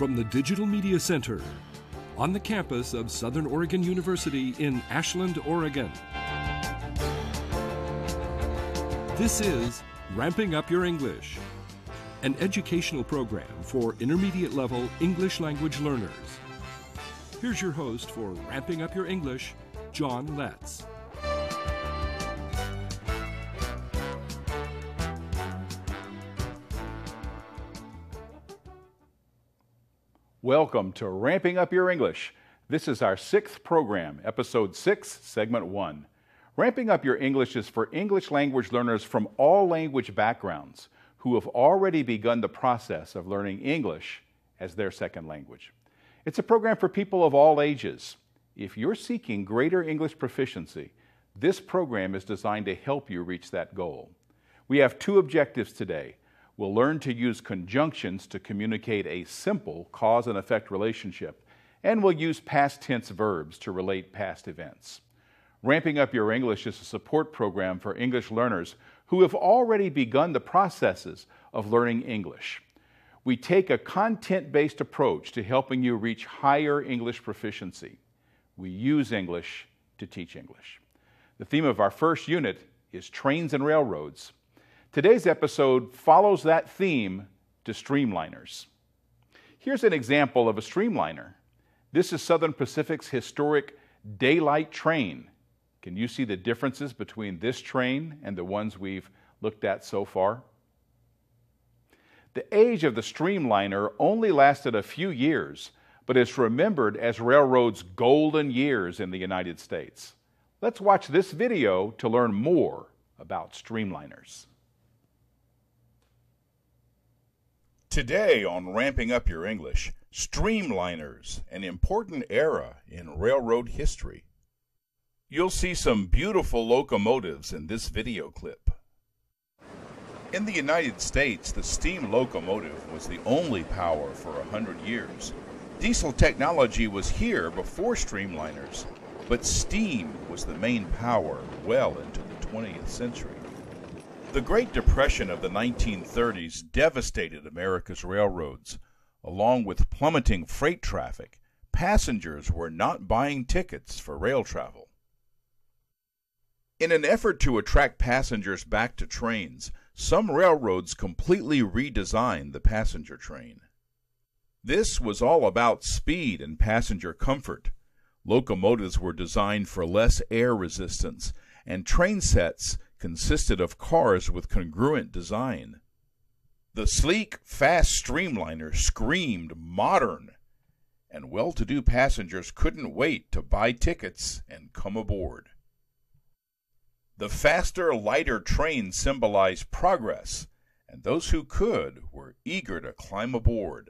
from the Digital Media Center on the campus of Southern Oregon University in Ashland, Oregon. This is Ramping Up Your English, an educational program for intermediate level English language learners. Here's your host for Ramping Up Your English, John Letts. Welcome to Ramping Up Your English. This is our 6th program, Episode 6, Segment 1. Ramping Up Your English is for English language learners from all language backgrounds who have already begun the process of learning English as their second language. It's a program for people of all ages. If you're seeking greater English proficiency, this program is designed to help you reach that goal. We have 2 objectives today. We'll learn to use conjunctions to communicate a simple cause and effect relationship, and we'll use past tense verbs to relate past events. Ramping Up Your English is a support program for English learners who have already begun the processes of learning English. We take a content-based approach to helping you reach higher English proficiency. We use English to teach English. The theme of our first unit is trains and railroads. Today's episode follows that theme to Streamliners. Here's an example of a streamliner. This is Southern Pacific's historic daylight train. Can you see the differences between this train and the ones we've looked at so far? The age of the streamliner only lasted a few years, but is remembered as railroad's golden years in the United States. Let's watch this video to learn more about streamliners. Today on Ramping Up Your English, Streamliners, an important era in railroad history. You'll see some beautiful locomotives in this video clip. In the United States, the steam locomotive was the only power for 100 years. Diesel technology was here before streamliners, but steam was the main power well into the 20th century. The Great Depression of the 1930s devastated America's railroads. Along with plummeting freight traffic, passengers were not buying tickets for rail travel. In an effort to attract passengers back to trains, some railroads completely redesigned the passenger train. This was all about speed and passenger comfort. Locomotives were designed for less air resistance, and train sets consisted of cars with congruent design. The sleek, fast streamliner screamed modern, and well-to-do passengers couldn't wait to buy tickets and come aboard. The faster, lighter train symbolized progress, and those who could were eager to climb aboard.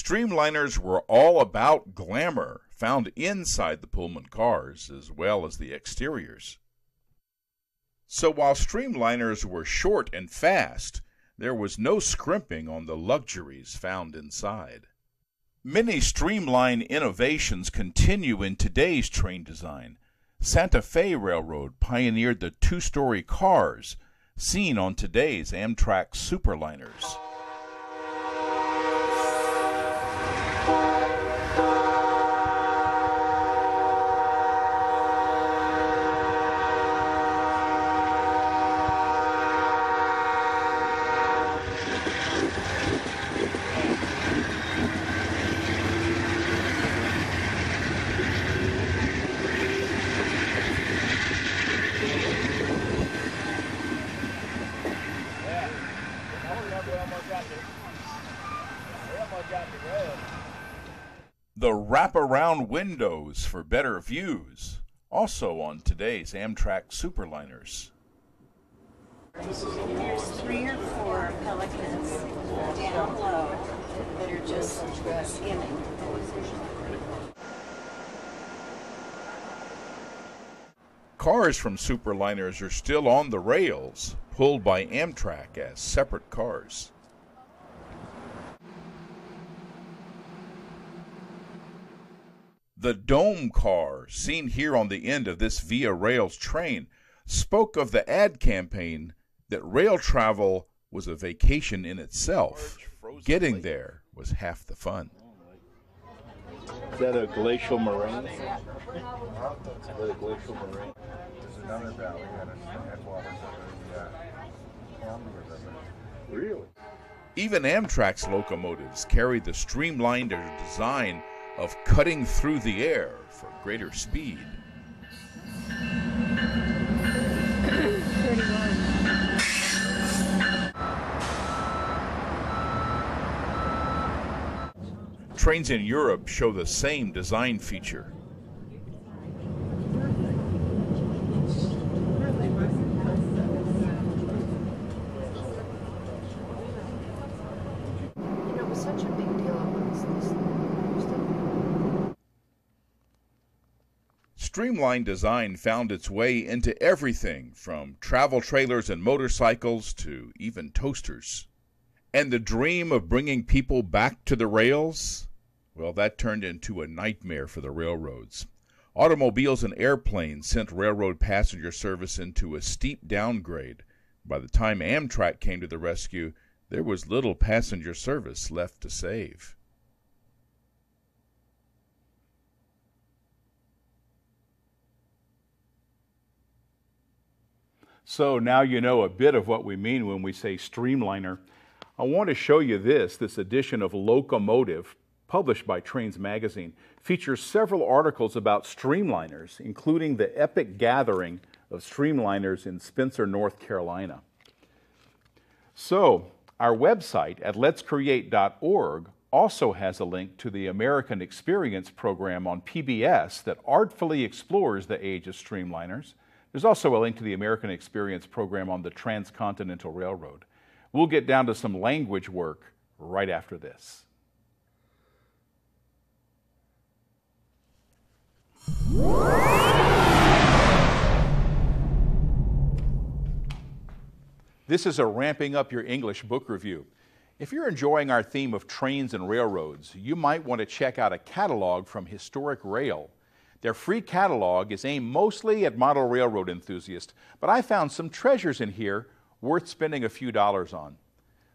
Streamliners were all about glamour found inside the Pullman cars as well as the exteriors. So while Streamliners were short and fast, there was no scrimping on the luxuries found inside. Many streamline innovations continue in today's train design. Santa Fe Railroad pioneered the two-story cars seen on today's Amtrak Superliners. The wraparound windows for better views, also on today's Amtrak Superliners. There's 3 or 4 pelicans down low that are just skimming. Cars from Superliners are still on the rails, pulled by Amtrak as separate cars. The dome car, seen here on the end of this Via Rails train, spoke of the ad campaign that rail travel was a vacation in itself. Getting there was half the fun. Is that a glacial moraine? Is that a glacial moraine? There's another valley that is headwaters of the Columbia River. Really? Even Amtrak's locomotives carry the streamlined design of cutting through the air for greater speed. Trains in Europe show the same design feature. It was such a big deal. Streamlined design found its way into everything from travel trailers and motorcycles to even toasters. And the dream of bringing people back to the rails? Well, that turned into a nightmare for the railroads. Automobiles and airplanes sent railroad passenger service into a steep downgrade. By the time Amtrak came to the rescue, there was little passenger service left to save. So now you know a bit of what we mean when we say streamliner. I want to show you this edition of Locomotive, published by Trains Magazine, features several articles about streamliners, including the epic gathering of streamliners in Spencer, North Carolina. So, our website at letscreate.org also has a link to the American Experience program on PBS that artfully explores the age of streamliners. There's also a link to the American Experience program on the Transcontinental Railroad. We'll get down to some language work right after this. This is a Ramping Up Your English book review. If you're enjoying our theme of trains and railroads, you might want to check out a catalog from Historic Rail. Their free catalog is aimed mostly at model railroad enthusiasts, but I found some treasures in here worth spending a few dollars on.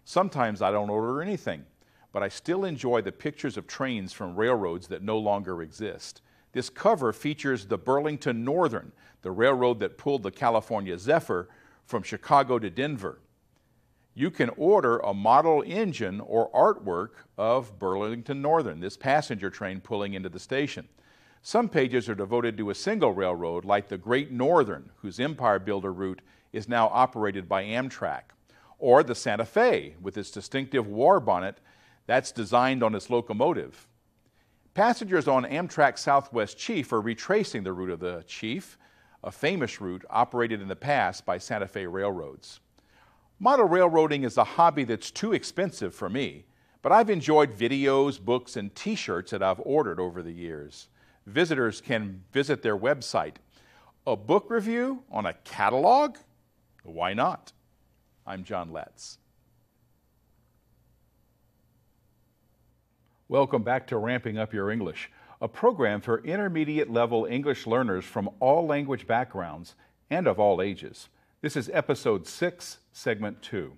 Sometimes I don't order anything, but I still enjoy the pictures of trains from railroads that no longer exist. This cover features the Burlington Northern, the railroad that pulled the California Zephyr from Chicago to Denver. You can order a model engine or artwork of Burlington Northern, this passenger train pulling into the station. Some pages are devoted to a single railroad, like the Great Northern, whose Empire Builder route is now operated by Amtrak, or the Santa Fe, with its distinctive war bonnet that's designed on its locomotive. Passengers on Amtrak Southwest Chief are retracing the route of the Chief, a famous route operated in the past by Santa Fe railroads. Model railroading is a hobby that's too expensive for me, but I've enjoyed videos, books, and t-shirts that I've ordered over the years. Visitors can visit their website. A book review on a catalog? Why not? I'm John Letts. Welcome back to Ramping Up Your English, a program for intermediate level English learners from all language backgrounds and of all ages. This is episode 6, segment 2.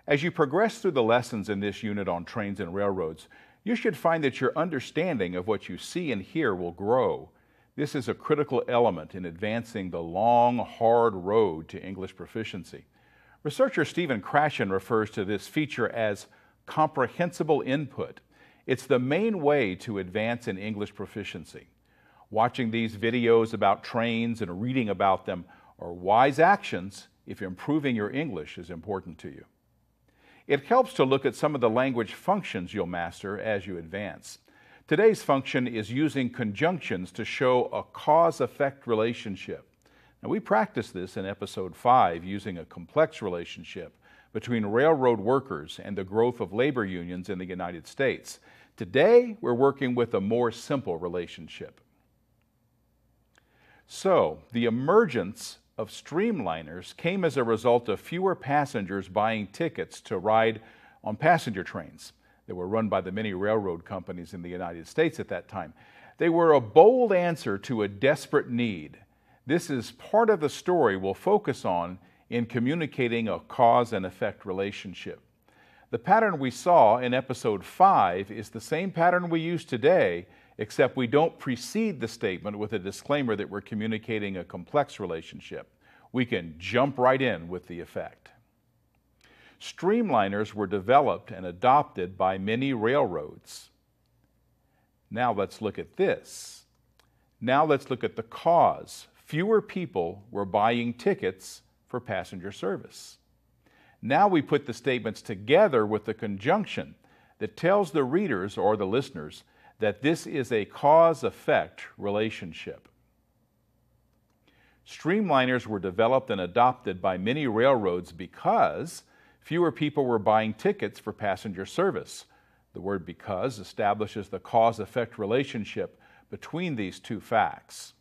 As you progress through the lessons in this unit on trains and railroads, you should find that your understanding of what you see and hear will grow. This is a critical element in advancing the long, hard road to English proficiency. Researcher Stephen Krashen refers to this feature as comprehensible input. It's the main way to advance in English proficiency. Watching these videos about trains and reading about them are wise actions if improving your English is important to you. It helps to look at some of the language functions you'll master as you advance. Today's function is using conjunctions to show a cause-effect relationship. Now, we practiced this in episode 5 using a complex relationship between railroad workers and the growth of labor unions in the United States. Today, we're working with a more simple relationship. So, the emergence of Streamliners came as a result of fewer passengers buying tickets to ride on passenger trains that were run by the many railroad companies in the United States at that time. They were a bold answer to a desperate need. This is part of the story we'll focus on in communicating a cause and effect relationship. The pattern we saw in episode 5 is the same pattern we use today, except we don't precede the statement with a disclaimer that we're communicating a complex relationship. We can jump right in with the effect. Streamliners were developed and adopted by many railroads. Now let's look at this. Now let's look at the cause. Fewer people were buying tickets for passenger service. Now we put the statements together with the conjunction that tells the readers or the listeners that this is a cause-effect relationship. Streamliners were developed and adopted by many railroads because fewer people were buying tickets for passenger service. The word because establishes the cause-effect relationship between these two facts.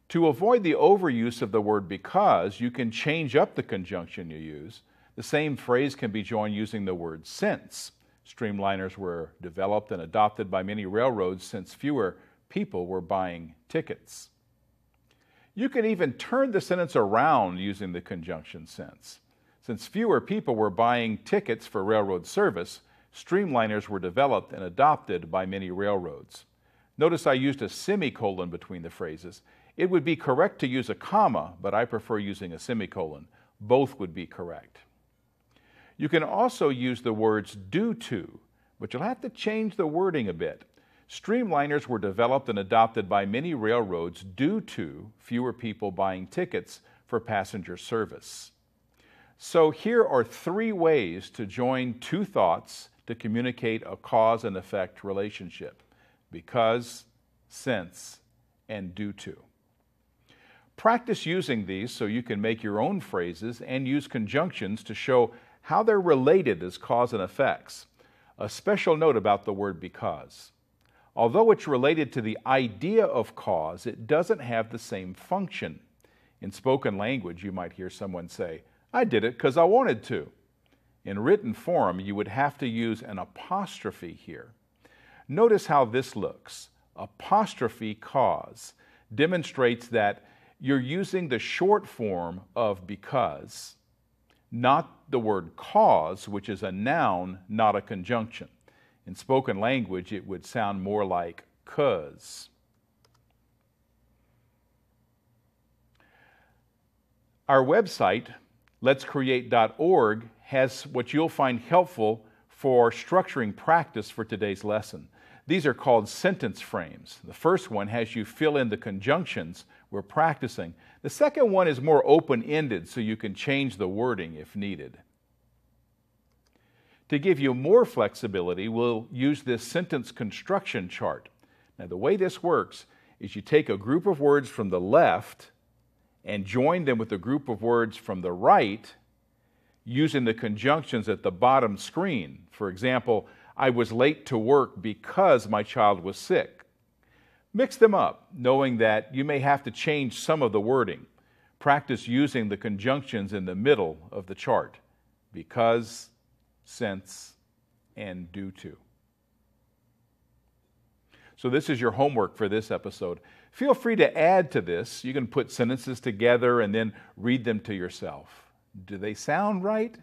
To avoid the overuse of the word because, you can change up the conjunction you use. The same phrase can be joined using the word since. Streamliners were developed and adopted by many railroads since fewer people were buying tickets. You can even turn the sentence around using the conjunction since. Since fewer people were buying tickets for railroad service, Streamliners were developed and adopted by many railroads. Notice I used a semicolon between the phrases. It would be correct to use a comma, but I prefer using a semicolon. Both would be correct. You can also use the words due to, but you'll have to change the wording a bit. Streamliners were developed and adopted by many railroads due to fewer people buying tickets for passenger service. So here are 3 ways to join two thoughts to communicate a cause and effect relationship: because, since, and due to. Practice using these so you can make your own phrases and use conjunctions to show how they're related as cause and effects. A special note about the word because. Although it's related to the idea of cause, it doesn't have the same function. In spoken language, you might hear someone say, "I did it because I wanted to." In written form, you would have to use an apostrophe here. Notice how this looks. Apostrophe cause demonstrates that you're using the short form of because, not the word cause, which is a noun, not a conjunction. In spoken language, it would sound more like "cause." Our website, letscreate.org, has what you'll find helpful for structuring practice for today's lesson. These are called sentence frames. The first one has you fill in the conjunctions we're practicing. The second one is more open-ended, so you can change the wording if needed. To give you more flexibility, we'll use this sentence construction chart. Now, the way this works is you take a group of words from the left and join them with a group of words from the right. using the conjunctions at the bottom screen. For example, I was late to work because my child was sick. Mix them up, knowing that you may have to change some of the wording. Practice using the conjunctions in the middle of the chart: because, since, and due to. So this is your homework for this episode. Feel free to add to this. You can put sentences together and then read them to yourself. Do they sound right?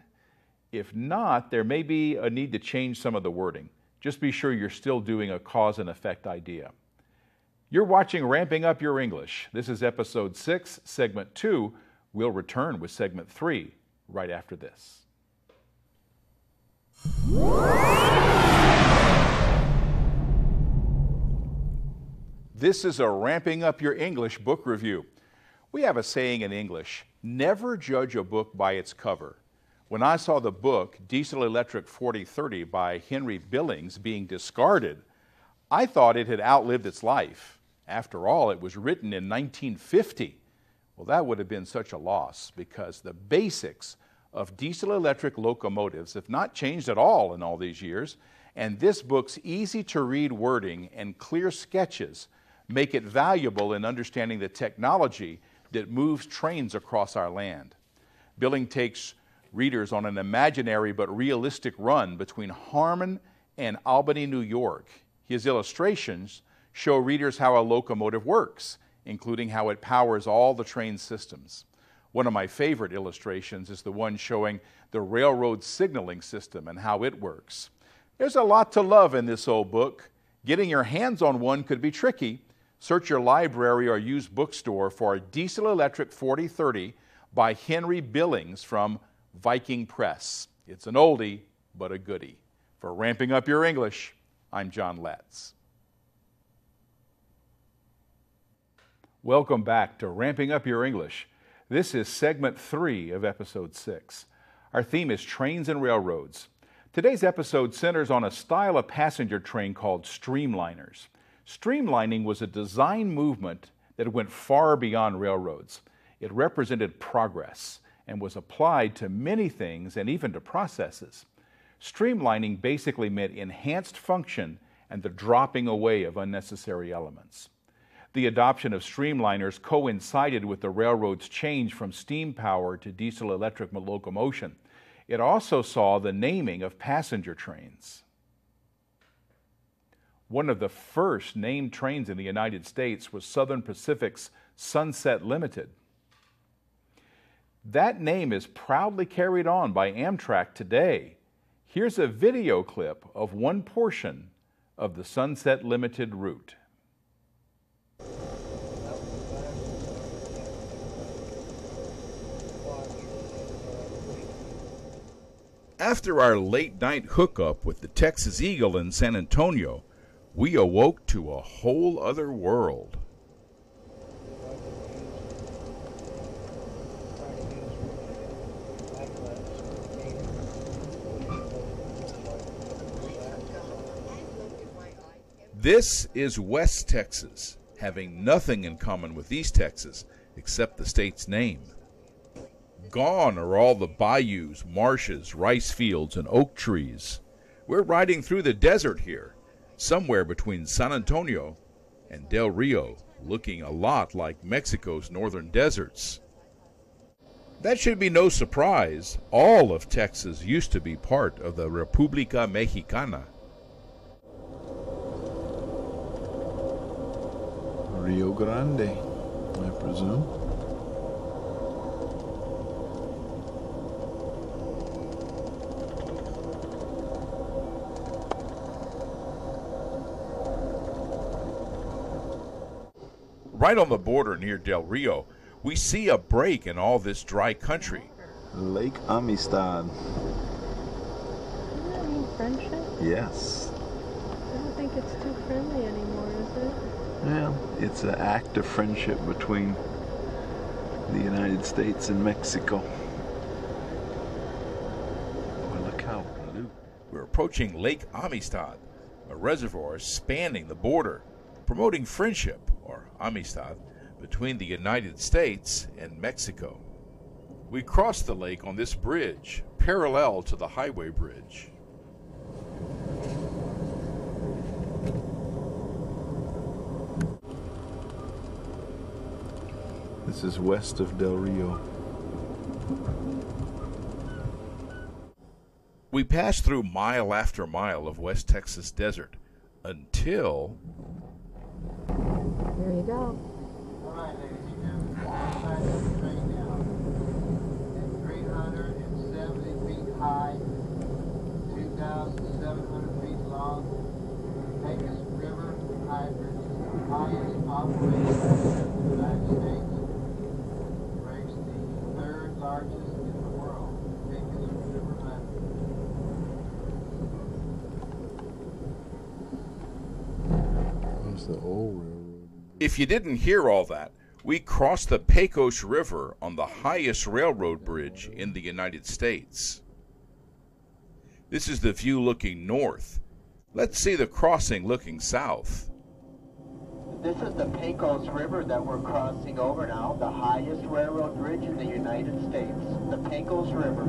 If not, there may be a need to change some of the wording. Just be sure you're still doing a cause and effect idea. You're watching Ramping Up Your English. This is episode 6, segment 2. We'll return with segment 3 right after this. This is a Ramping Up Your English book review. We have a saying in English: never judge a book by its cover. When I saw the book Diesel Electric 4030 by Henry Billings being discarded, I thought it had outlived its life. After all, it was written in 1950. Well, that would have been such a loss, because the basics of diesel electric locomotives have not changed at all in all these years, and this book's easy-to-read wording and clear sketches make it valuable in understanding the technology that moves trains across our land. Billing takes readers on an imaginary but realistic run between Harmon and Albany, New York. His illustrations show readers how a locomotive works, including how it powers all the train systems. One of my favorite illustrations is the one showing the railroad signaling system and how it works. There's a lot to love in this old book. Getting your hands on one could be tricky. Search your library or used bookstore for Diesel Electric 4030 by Henry Billings from Viking Press. It's an oldie, but a goodie. For Ramping Up Your English, I'm John Letts. Welcome back to Ramping Up Your English. This is segment 3 of episode 6. Our theme is trains and railroads. Today's episode centers on a style of passenger train called Streamliners. Streamlining was a design movement that went far beyond railroads. It represented progress and was applied to many things and even to processes. Streamlining basically meant enhanced function and the dropping away of unnecessary elements. The adoption of streamliners coincided with the railroad's change from steam power to diesel electric locomotion. It also saw the naming of passenger trains. One of the first named trains in the United States was Southern Pacific's Sunset Limited. That name is proudly carried on by Amtrak today. Here's a video clip of one portion of the Sunset Limited route. After our late-night hookup with the Texas Eagle in San Antonio, we awoke to a whole other world. This is West Texas, having nothing in common with East Texas except the state's name. Gone are all the bayous, marshes, rice fields, and oak trees. We're riding through the desert here, somewhere between San Antonio and Del Rio, looking a lot like Mexico's northern deserts. That should be no surprise. All of Texas used to be part of the República Mexicana. Rio Grande, I presume. Right on the border near Del Rio, we see a break in all this dry country. Lake Amistad. Doesn't that mean friendship? Yes. I don't think it's too friendly anymore, is it? Well, it's an act of friendship between the United States and Mexico. Well, look how blue. We're approaching Lake Amistad, a reservoir spanning the border, promoting friendship, or amistad, between the United States and Mexico. We cross the lake on this bridge, parallel to the highway bridge. This is west of Del Rio. We passed through mile after mile of West Texas desert until... There you go. All right, ladies and gentlemen, inside the train now. It's 370 feet high, 2,700 feet long. Pecos River Hydrant, highest operating hydrant in the United States. Ranks the third largest in the world. Pecos River Hydrant. That's the old railroad. If you didn't hear all that, we crossed the Pecos River on the highest railroad bridge in the United States. This is the view looking north. Let's see the crossing looking south. This is the Pecos River that we're crossing over now, the highest railroad bridge in the United States, the Pecos River.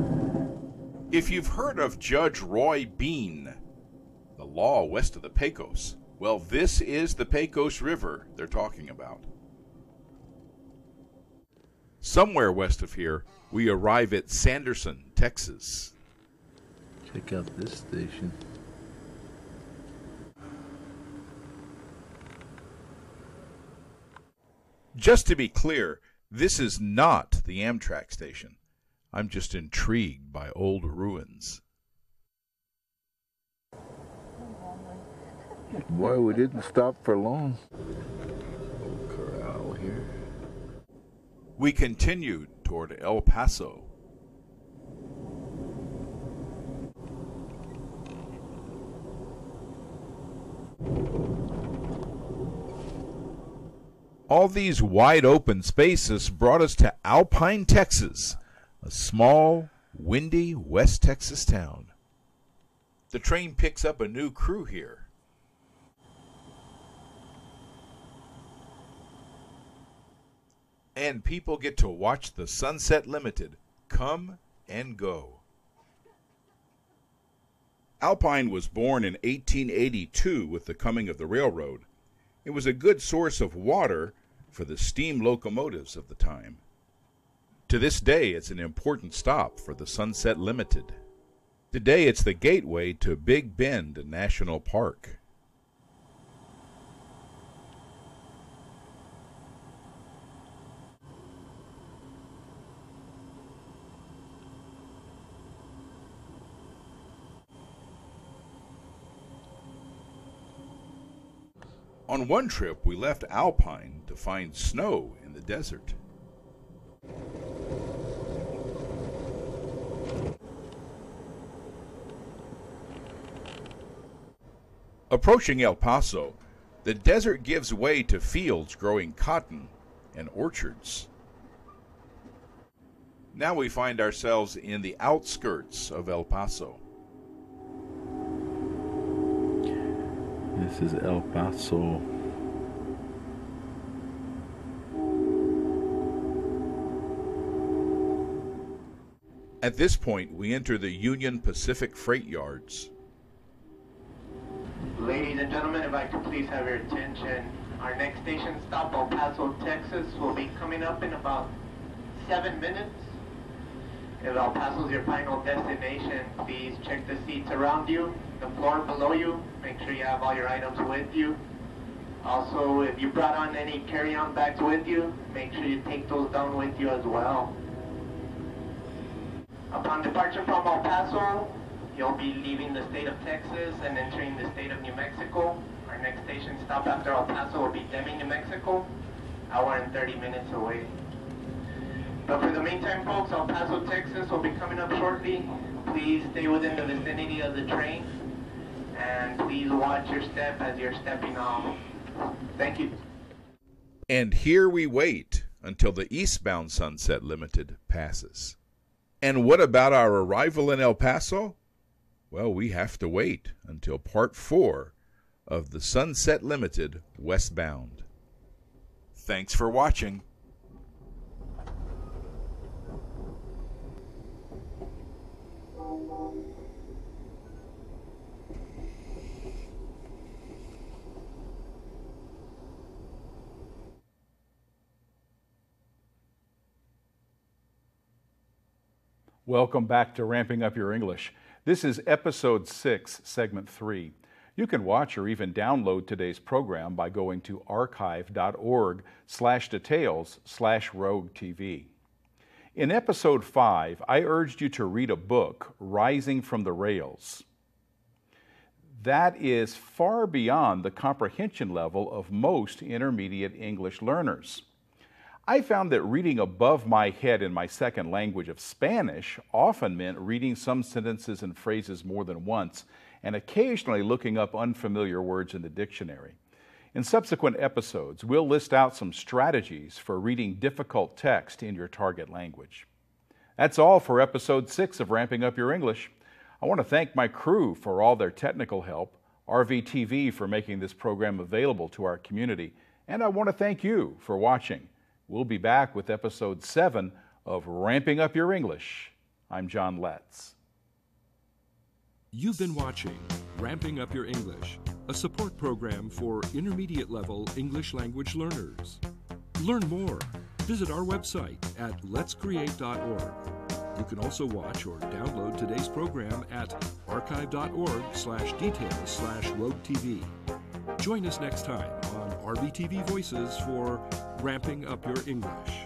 If you've heard of Judge Roy Bean, the law west of the Pecos, well, this is the Pecos River they're talking about. Somewhere west of here, we arrive at Sanderson, Texas. Check out this station. Just to be clear, this is not the Amtrak station. I'm just intrigued by old ruins. Boy, we didn't stop for long. Old corral here. We continued toward El Paso. All these wide open spaces brought us to Alpine, Texas, a small, windy West Texas town. The train picks up a new crew here. And people get to watch the Sunset Limited come and go. Alpine was born in 1882 with the coming of the railroad. It was a good source of water for the steam locomotives of the time. To this day, it's an important stop for the Sunset Limited. Today, it's the gateway to Big Bend National Park. On one trip, we left Alpine to find snow in the desert. Approaching El Paso, the desert gives way to fields growing cotton and orchards. Now we find ourselves in the outskirts of El Paso. This is El Paso. At this point, we enter the Union Pacific Freight Yards. Ladies and gentlemen, if I could please have your attention. Our next station stop, El Paso, Texas, will be coming up in about 7 minutes. If El Paso is your final destination, please check the seats around you, the floor below you. Make sure you have all your items with you. Also, if you brought on any carry-on bags with you, make sure you take those down with you as well. Upon departure from El Paso, you'll be leaving the state of Texas and entering the state of New Mexico. Our next station stop after El Paso will be Deming, New Mexico, hour and 30 minutes away. But for the meantime, folks, El Paso, Texas will be coming up shortly. Please stay within the vicinity of the train, and please watch your step as you're stepping off. Thank you. And here we wait until the eastbound Sunset Limited passes. And what about our arrival in El Paso? Well, we have to wait until part 4 of the Sunset Limited westbound. Thanks for watching. Welcome back to Ramping Up Your English. This is Episode 6, Segment 3. You can watch or even download today's program by going to archive.org/details/rogue-tv. In Episode 5, I urged you to read a book, Rising from the Rails. That is far beyond the comprehension level of most intermediate English learners. I found that reading above my head in my second language of Spanish often meant reading some sentences and phrases more than once and occasionally looking up unfamiliar words in the dictionary. In subsequent episodes, we'll list out some strategies for reading difficult text in your target language. That's all for Episode 6 of Ramping Up Your English. I want to thank my crew for all their technical help, RVTV for making this program available to our community, and I want to thank you for watching. We'll be back with Episode 7 of Ramping Up Your English. I'm John Letts. You've been watching Ramping Up Your English, a support program for intermediate level English language learners. Learn more. Visit our website at letscreate.org. You can also watch or download today's program at archive.org/details/rogue-tv. Join us next time on RVTV Voices for Ramping Up Your English.